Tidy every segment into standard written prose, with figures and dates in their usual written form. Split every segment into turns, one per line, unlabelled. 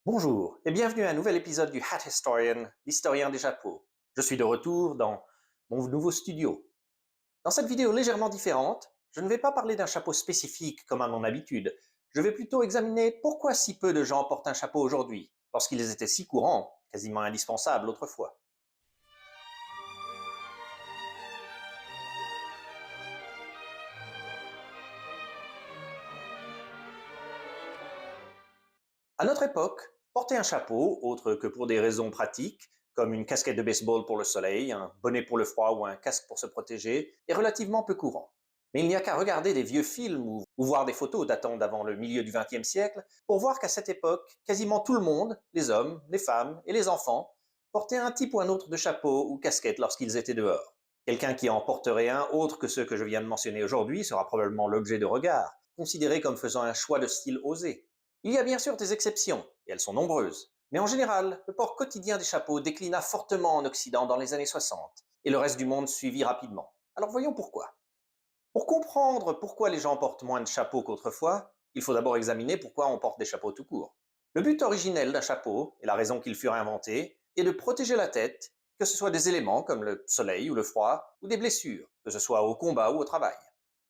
Bonjour et bienvenue à un nouvel épisode du Hat Historian, l'historien des chapeaux. Je suis de retour dans mon nouveau studio. Dans cette vidéo légèrement différente, je ne vais pas parler d'un chapeau spécifique comme à mon habitude. Je vais plutôt examiner pourquoi si peu de gens portent un chapeau aujourd'hui, lorsqu'ils étaient si courants, quasiment indispensables autrefois. À notre époque, porter un chapeau, autre que pour des raisons pratiques, comme une casquette de baseball pour le soleil, un bonnet pour le froid ou un casque pour se protéger, est relativement peu courant. Mais il n'y a qu'à regarder des vieux films ou voir des photos datant d'avant le milieu du XXe siècle pour voir qu'à cette époque, quasiment tout le monde, les hommes, les femmes et les enfants, portaient un type ou un autre de chapeau ou casquette lorsqu'ils étaient dehors. Quelqu'un qui en porterait un autre que ceux que je viens de mentionner aujourd'hui sera probablement l'objet de regard, considéré comme faisant un choix de style osé. Il y a bien sûr des exceptions, et elles sont nombreuses, mais en général, le port quotidien des chapeaux déclina fortement en Occident dans les années 60, et le reste du monde suivit rapidement. Alors voyons pourquoi. Pour comprendre pourquoi les gens portent moins de chapeaux qu'autrefois, il faut d'abord examiner pourquoi on porte des chapeaux tout court. Le but originel d'un chapeau, et la raison qu'ils furent inventés, est de protéger la tête, que ce soit des éléments comme le soleil ou le froid, ou des blessures, que ce soit au combat ou au travail.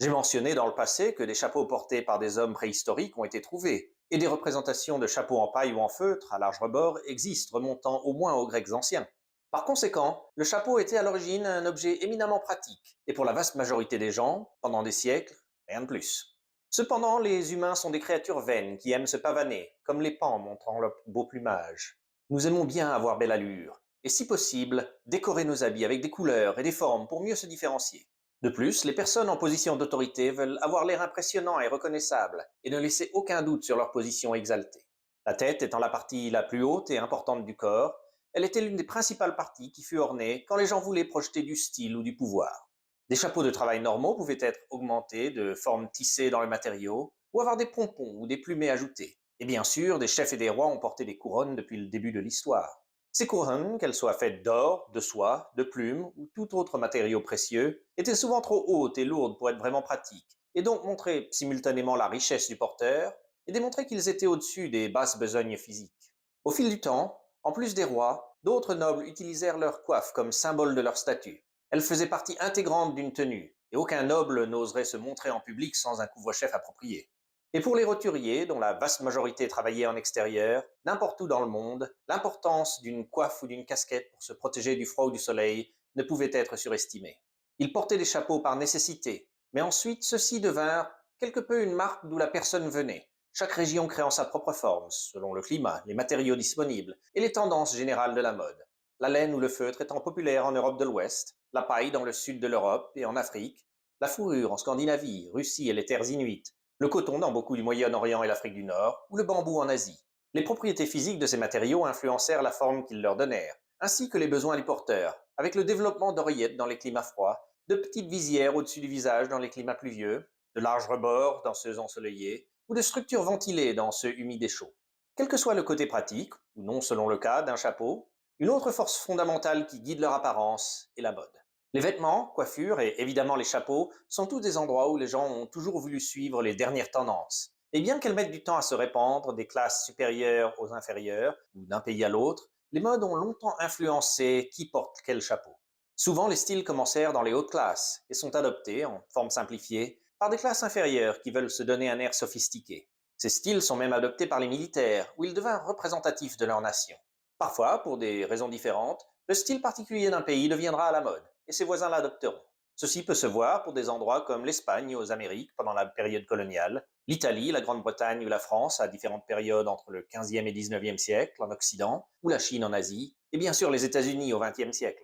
J'ai mentionné dans le passé que des chapeaux portés par des hommes préhistoriques ont été trouvés, et des représentations de chapeaux en paille ou en feutre à large rebord existent, remontant au moins aux Grecs anciens. Par conséquent, le chapeau était à l'origine un objet éminemment pratique, et pour la vaste majorité des gens, pendant des siècles, rien de plus. Cependant, les humains sont des créatures vaines qui aiment se pavaner, comme les paons montrant leur beau plumage. Nous aimons bien avoir belle allure, et si possible, décorer nos habits avec des couleurs et des formes pour mieux se différencier. De plus, les personnes en position d'autorité veulent avoir l'air impressionnant et reconnaissable, et ne laisser aucun doute sur leur position exaltée. La tête étant la partie la plus haute et importante du corps, elle était l'une des principales parties qui fut ornée quand les gens voulaient projeter du style ou du pouvoir. Des chapeaux de travail normaux pouvaient être augmentés de formes tissées dans le matériau, ou avoir des pompons ou des plumets ajoutés. Et bien sûr, des chefs et des rois ont porté des couronnes depuis le début de l'histoire. Ces couronnes, qu'elles soient faites d'or, de soie, de plumes ou tout autre matériau précieux, étaient souvent trop hautes et lourdes pour être vraiment pratiques, et donc montraient simultanément la richesse du porteur et démontraient qu'ils étaient au-dessus des basses besognes physiques. Au fil du temps, en plus des rois, d'autres nobles utilisèrent leur coiffe comme symbole de leur statut. Elle faisait partie intégrante d'une tenue, et aucun noble n'oserait se montrer en public sans un couvre-chef approprié. Et pour les roturiers, dont la vaste majorité travaillait en extérieur, n'importe où dans le monde, l'importance d'une coiffe ou d'une casquette pour se protéger du froid ou du soleil ne pouvait être surestimée. Ils portaient des chapeaux par nécessité, mais ensuite ceux-ci devinrent quelque peu une marque d'où la personne venait, chaque région créant sa propre forme, selon le climat, les matériaux disponibles et les tendances générales de la mode. La laine ou le feutre étant populaire en Europe de l'Ouest, la paille dans le sud de l'Europe et en Afrique, la fourrure en Scandinavie, Russie et les terres inuites, le coton dans beaucoup du Moyen-Orient et l'Afrique du Nord, ou le bambou en Asie. Les propriétés physiques de ces matériaux influencèrent la forme qu'ils leur donnèrent, ainsi que les besoins du porteur, avec le développement d'oreillettes dans les climats froids, de petites visières au-dessus du visage dans les climats pluvieux, de larges rebords dans ceux ensoleillés, ou de structures ventilées dans ceux humides et chauds. Quel que soit le côté pratique, ou non selon le cas, d'un chapeau, une autre force fondamentale qui guide leur apparence est la mode. Les vêtements, coiffures et évidemment les chapeaux sont tous des endroits où les gens ont toujours voulu suivre les dernières tendances. Et bien qu'elles mettent du temps à se répandre des classes supérieures aux inférieures, ou d'un pays à l'autre, les modes ont longtemps influencé qui porte quel chapeau. Souvent, les styles commencèrent dans les hautes classes et sont adoptés, en forme simplifiée, par des classes inférieures qui veulent se donner un air sophistiqué. Ces styles sont même adoptés par les militaires, où ils devinrent représentatifs de leur nation. Parfois, pour des raisons différentes, le style particulier d'un pays deviendra à la mode, et ses voisins l'adopteront. Ceci peut se voir pour des endroits comme l'Espagne aux Amériques pendant la période coloniale, l'Italie, la Grande-Bretagne ou la France à différentes périodes entre le XVe et XIXe siècle en Occident, ou la Chine en Asie, et bien sûr les États-Unis au XXe siècle.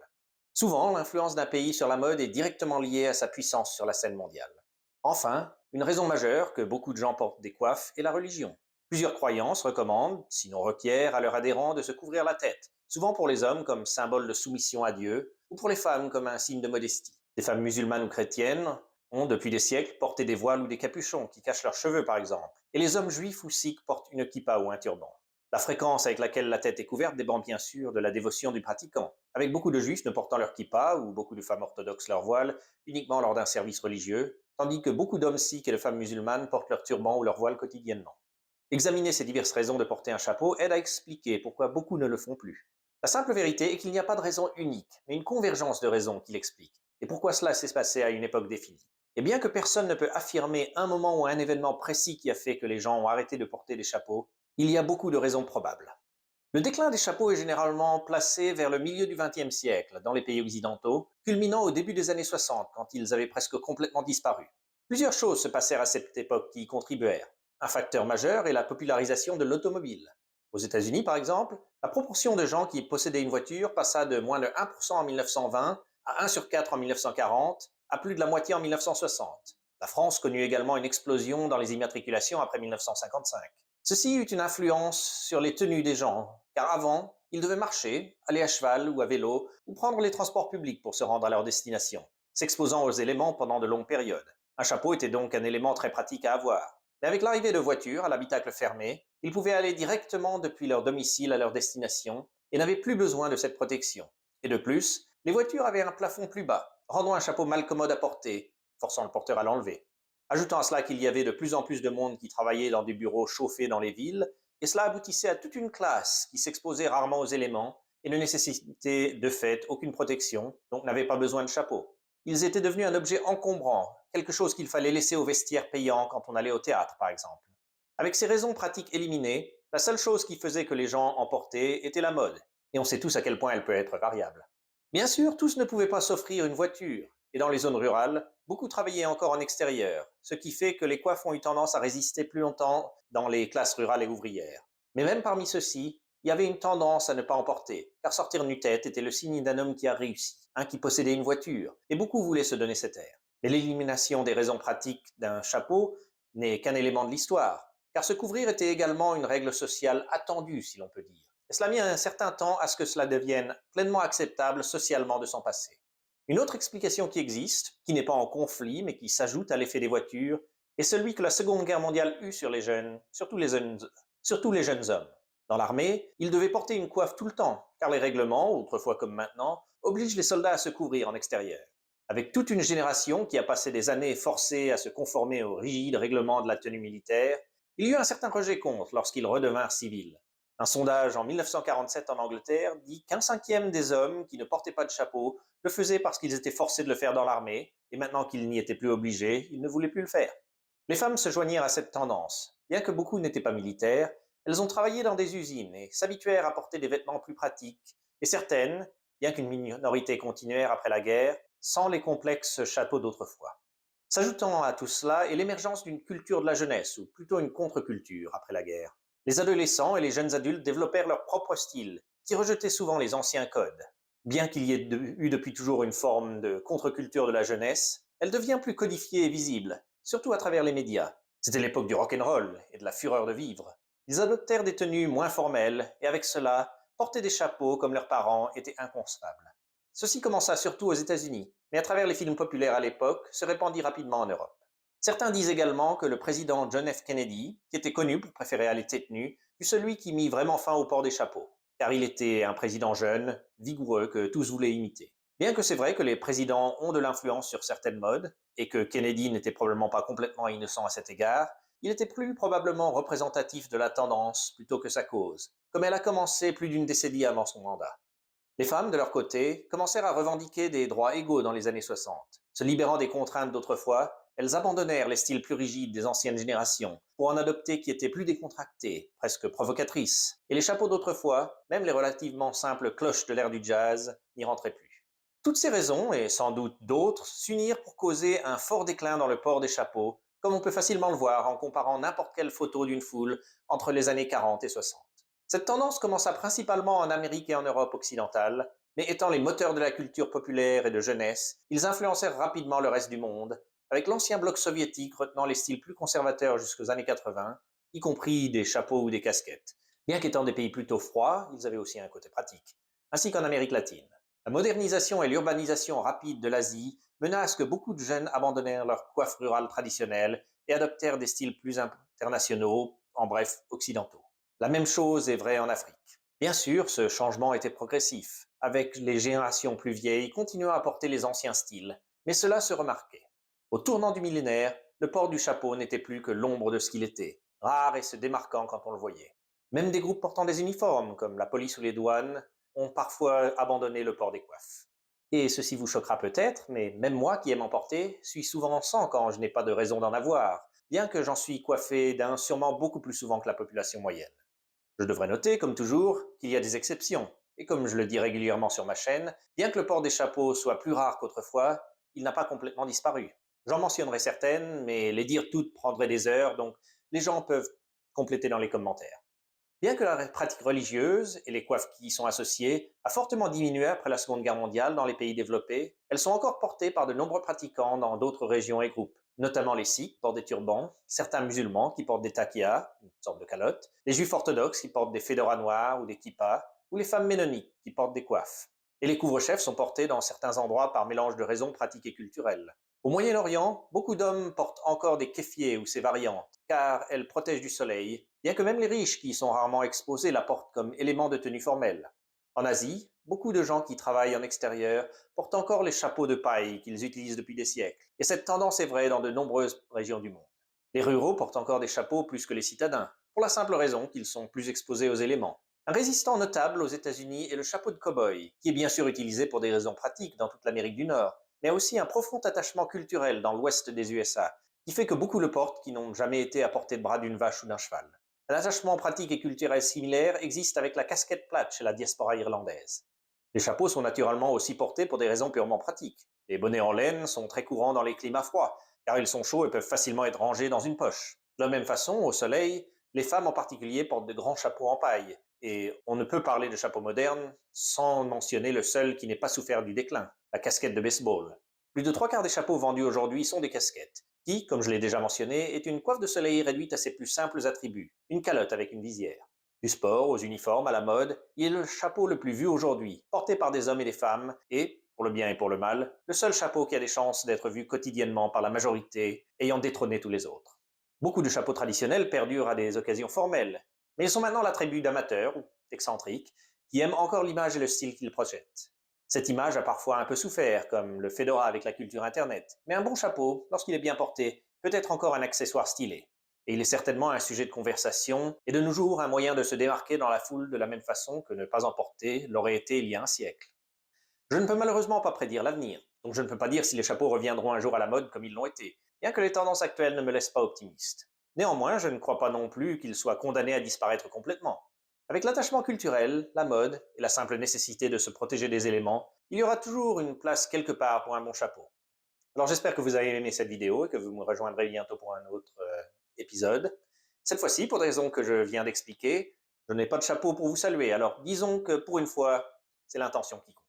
Souvent, l'influence d'un pays sur la mode est directement liée à sa puissance sur la scène mondiale. Enfin, une raison majeure que beaucoup de gens portent des coiffes est la religion. Plusieurs croyances recommandent, sinon requièrent, à leurs adhérents de se couvrir la tête, souvent pour les hommes comme symbole de soumission à Dieu, ou pour les femmes comme un signe de modestie. Les femmes musulmanes ou chrétiennes ont, depuis des siècles, porté des voiles ou des capuchons qui cachent leurs cheveux, par exemple, et les hommes juifs ou sikhs portent une kippa ou un turban. La fréquence avec laquelle la tête est couverte dépend bien sûr de la dévotion du pratiquant, avec beaucoup de juifs ne portant leur kippa ou beaucoup de femmes orthodoxes leur voile uniquement lors d'un service religieux, tandis que beaucoup d'hommes sikhs et de femmes musulmanes portent leur turban ou leur voile quotidiennement. Examiner ces diverses raisons de porter un chapeau aide à expliquer pourquoi beaucoup ne le font plus. La simple vérité est qu'il n'y a pas de raison unique, mais une convergence de raisons qui l'explique, et pourquoi cela s'est passé à une époque définie. Et bien que personne ne peut affirmer un moment ou un événement précis qui a fait que les gens ont arrêté de porter des chapeaux, il y a beaucoup de raisons probables. Le déclin des chapeaux est généralement placé vers le milieu du XXe siècle dans les pays occidentaux, culminant au début des années 60 quand ils avaient presque complètement disparu. Plusieurs choses se passèrent à cette époque qui y contribuèrent. Un facteur majeur est la popularisation de l'automobile. Aux États-Unis, par exemple, la proportion de gens qui possédaient une voiture passa de moins de 1% en 1920 à 1 sur 4 en 1940 à plus de la moitié en 1960. La France connut également une explosion dans les immatriculations après 1955. Ceci eut une influence sur les tenues des gens, car avant, ils devaient marcher, aller à cheval ou à vélo, ou prendre les transports publics pour se rendre à leur destination, s'exposant aux éléments pendant de longues périodes. Un chapeau était donc un élément très pratique à avoir. Mais avec l'arrivée de voitures à l'habitacle fermé, ils pouvaient aller directement depuis leur domicile à leur destination et n'avaient plus besoin de cette protection. Et de plus, les voitures avaient un plafond plus bas, rendant un chapeau mal commode à porter, forçant le porteur à l'enlever. Ajoutant à cela qu'il y avait de plus en plus de monde qui travaillait dans des bureaux chauffés dans les villes, et cela aboutissait à toute une classe qui s'exposait rarement aux éléments et ne nécessitait de fait aucune protection, donc n'avait pas besoin de chapeau. Ils étaient devenus un objet encombrant, quelque chose qu'il fallait laisser au vestiaire payant quand on allait au théâtre, par exemple. Avec ces raisons pratiques éliminées, la seule chose qui faisait que les gens en portaient était la mode, et on sait tous à quel point elle peut être variable. Bien sûr, tous ne pouvaient pas s'offrir une voiture, et dans les zones rurales, beaucoup travaillaient encore en extérieur, ce qui fait que les coiffes ont eu tendance à résister plus longtemps dans les classes rurales et ouvrières. Mais même parmi ceux-ci, il y avait une tendance à ne pas en porter, car sortir nu-tête était le signe d'un homme qui a réussi, un qui possédait une voiture, et beaucoup voulaient se donner cet air. Mais l'élimination des raisons pratiques d'un chapeau n'est qu'un élément de l'histoire, car se couvrir était également une règle sociale attendue, si l'on peut dire. Et cela a mis un certain temps à ce que cela devienne pleinement acceptable socialement de s'en passer. Une autre explication qui existe, qui n'est pas en conflit, mais qui s'ajoute à l'effet des voitures, est celui que la Seconde Guerre mondiale eut sur les jeunes, surtout les jeunes hommes. Dans l'armée, ils devaient porter une coiffe tout le temps, car les règlements, autrefois comme maintenant, obligent les soldats à se couvrir en extérieur. Avec toute une génération qui a passé des années forcée à se conformer aux rigides règlements de la tenue militaire, il y eut un certain rejet contre lorsqu'ils redevinrent civils. Un sondage en 1947 en Angleterre dit qu'un cinquième des hommes qui ne portaient pas de chapeau le faisaient parce qu'ils étaient forcés de le faire dans l'armée, et maintenant qu'ils n'y étaient plus obligés, ils ne voulaient plus le faire. Les femmes se joignirent à cette tendance. Bien que beaucoup n'étaient pas militaires, elles ont travaillé dans des usines et s'habituèrent à porter des vêtements plus pratiques, et certaines, bien qu'une minorité continuèrent après la guerre, sans les complexes chapeaux d'autrefois. S'ajoutant à tout cela est l'émergence d'une culture de la jeunesse, ou plutôt une contre-culture après la guerre. Les adolescents et les jeunes adultes développèrent leur propre style, qui rejetait souvent les anciens codes. Bien qu'il y ait eu depuis toujours une forme de contre-culture de la jeunesse, elle devient plus codifiée et visible, surtout à travers les médias. C'était l'époque du rock'n'roll et de la fureur de vivre. Ils adoptèrent des tenues moins formelles, et avec cela, porter des chapeaux comme leurs parents était inconcevable. Ceci commença surtout aux États-Unis, mais à travers les films populaires à l'époque, se répandit rapidement en Europe. Certains disent également que le président John F. Kennedy, qui était connu pour préférer aller tête nue, fut celui qui mit vraiment fin au port des chapeaux, car il était un président jeune, vigoureux, que tous voulaient imiter. Bien que c'est vrai que les présidents ont de l'influence sur certaines modes, et que Kennedy n'était probablement pas complètement innocent à cet égard, il était plus probablement représentatif de la tendance plutôt que sa cause, comme elle a commencé plus d'une décennie avant son mandat. Les femmes, de leur côté, commencèrent à revendiquer des droits égaux dans les années 60. Se libérant des contraintes d'autrefois, elles abandonnèrent les styles plus rigides des anciennes générations pour en adopter qui étaient plus décontractés, presque provocatrices. Et les chapeaux d'autrefois, même les relativement simples cloches de l'ère du jazz, n'y rentraient plus. Toutes ces raisons, et sans doute d'autres, s'unirent pour causer un fort déclin dans le port des chapeaux, comme on peut facilement le voir en comparant n'importe quelle photo d'une foule entre les années 40 et 60. Cette tendance commença principalement en Amérique et en Europe occidentale, mais étant les moteurs de la culture populaire et de jeunesse, ils influencèrent rapidement le reste du monde, avec l'ancien bloc soviétique retenant les styles plus conservateurs jusqu'aux années 80, y compris des chapeaux ou des casquettes. Bien qu'étant des pays plutôt froids, ils avaient aussi un côté pratique, ainsi qu'en Amérique latine. La modernisation et l'urbanisation rapide de l'Asie mena à ce que beaucoup de jeunes abandonnèrent leur coiffe rurale traditionnelle et adoptèrent des styles plus internationaux, en bref, occidentaux. La même chose est vraie en Afrique. Bien sûr, ce changement était progressif, avec les générations plus vieilles continuant à porter les anciens styles, mais cela se remarquait. Au tournant du millénaire, le port du chapeau n'était plus que l'ombre de ce qu'il était, rare et se démarquant quand on le voyait. Même des groupes portant des uniformes, comme la police ou les douanes, ont parfois abandonné le port des coiffes. Et ceci vous choquera peut-être, mais même moi qui aime en porter, suis souvent sans quand je n'ai pas de raison d'en avoir, bien que j'en suis coiffé d'un sûrement beaucoup plus souvent que la population moyenne. Je devrais noter, comme toujours, qu'il y a des exceptions, et comme je le dis régulièrement sur ma chaîne, bien que le port des chapeaux soit plus rare qu'autrefois, il n'a pas complètement disparu. J'en mentionnerai certaines, mais les dire toutes prendrait des heures, donc les gens peuvent compléter dans les commentaires. Bien que la pratique religieuse et les coiffes qui y sont associées a fortement diminué après la Seconde Guerre mondiale dans les pays développés, elles sont encore portées par de nombreux pratiquants dans d'autres régions et groupes, notamment les Sikhs qui portent des turbans, certains musulmans qui portent des taqiyas, une sorte de calotte, les juifs orthodoxes qui portent des fedoras noirs ou des kippas, ou les femmes ménonites qui portent des coiffes. Et les couvre-chefs sont portés dans certains endroits par mélange de raisons pratiques et culturelles. Au Moyen-Orient, beaucoup d'hommes portent encore des keffiers ou ses variantes, car elles protègent du soleil, bien que même les riches, qui y sont rarement exposés, la portent comme élément de tenue formelle. En Asie, beaucoup de gens qui travaillent en extérieur portent encore les chapeaux de paille qu'ils utilisent depuis des siècles, et cette tendance est vraie dans de nombreuses régions du monde. Les ruraux portent encore des chapeaux plus que les citadins, pour la simple raison qu'ils sont plus exposés aux éléments. Un résistant notable aux États-Unis est le chapeau de cow-boy, qui est bien sûr utilisé pour des raisons pratiques dans toute l'Amérique du Nord, mais aussi un profond attachement culturel dans l'ouest des USA, qui fait que beaucoup le portent qui n'ont jamais été à portée de bras d'une vache ou d'un cheval. Un attachement pratique et culturel similaire existe avec la casquette plate chez la diaspora irlandaise. Les chapeaux sont naturellement aussi portés pour des raisons purement pratiques. Les bonnets en laine sont très courants dans les climats froids, car ils sont chauds et peuvent facilement être rangés dans une poche. De la même façon, au soleil, les femmes en particulier portent de grands chapeaux en paille, et on ne peut parler de chapeau moderne sans mentionner le seul qui n'ait pas souffert du déclin, la casquette de baseball. Plus de trois quarts des chapeaux vendus aujourd'hui sont des casquettes, qui, comme je l'ai déjà mentionné, est une coiffe de soleil réduite à ses plus simples attributs, une calotte avec une visière. Du sport aux uniformes, à la mode, il est le chapeau le plus vu aujourd'hui, porté par des hommes et des femmes, et, pour le bien et pour le mal, le seul chapeau qui a des chances d'être vu quotidiennement par la majorité, ayant détrôné tous les autres. Beaucoup de chapeaux traditionnels perdurent à des occasions formelles, mais ils sont maintenant l'attribut d'amateurs ou d'excentriques qui aiment encore l'image et le style qu'ils projettent. Cette image a parfois un peu souffert, comme le fedora avec la culture Internet, mais un bon chapeau, lorsqu'il est bien porté, peut être encore un accessoire stylé. Et il est certainement un sujet de conversation, et de nos jours un moyen de se démarquer dans la foule de la même façon que ne pas en porter l'aurait été il y a un siècle. Je ne peux malheureusement pas prédire l'avenir, donc je ne peux pas dire si les chapeaux reviendront un jour à la mode comme ils l'ont été, bien que les tendances actuelles ne me laissent pas optimiste. Néanmoins, je ne crois pas non plus qu'ils soient condamnés à disparaître complètement. Avec l'attachement culturel, la mode et la simple nécessité de se protéger des éléments, il y aura toujours une place quelque part pour un bon chapeau. Alors j'espère que vous avez aimé cette vidéo et que vous me rejoindrez bientôt pour un autre épisode. Cette fois-ci, pour des raisons que je viens d'expliquer, je n'ai pas de chapeau pour vous saluer, alors disons que pour une fois, c'est l'intention qui compte.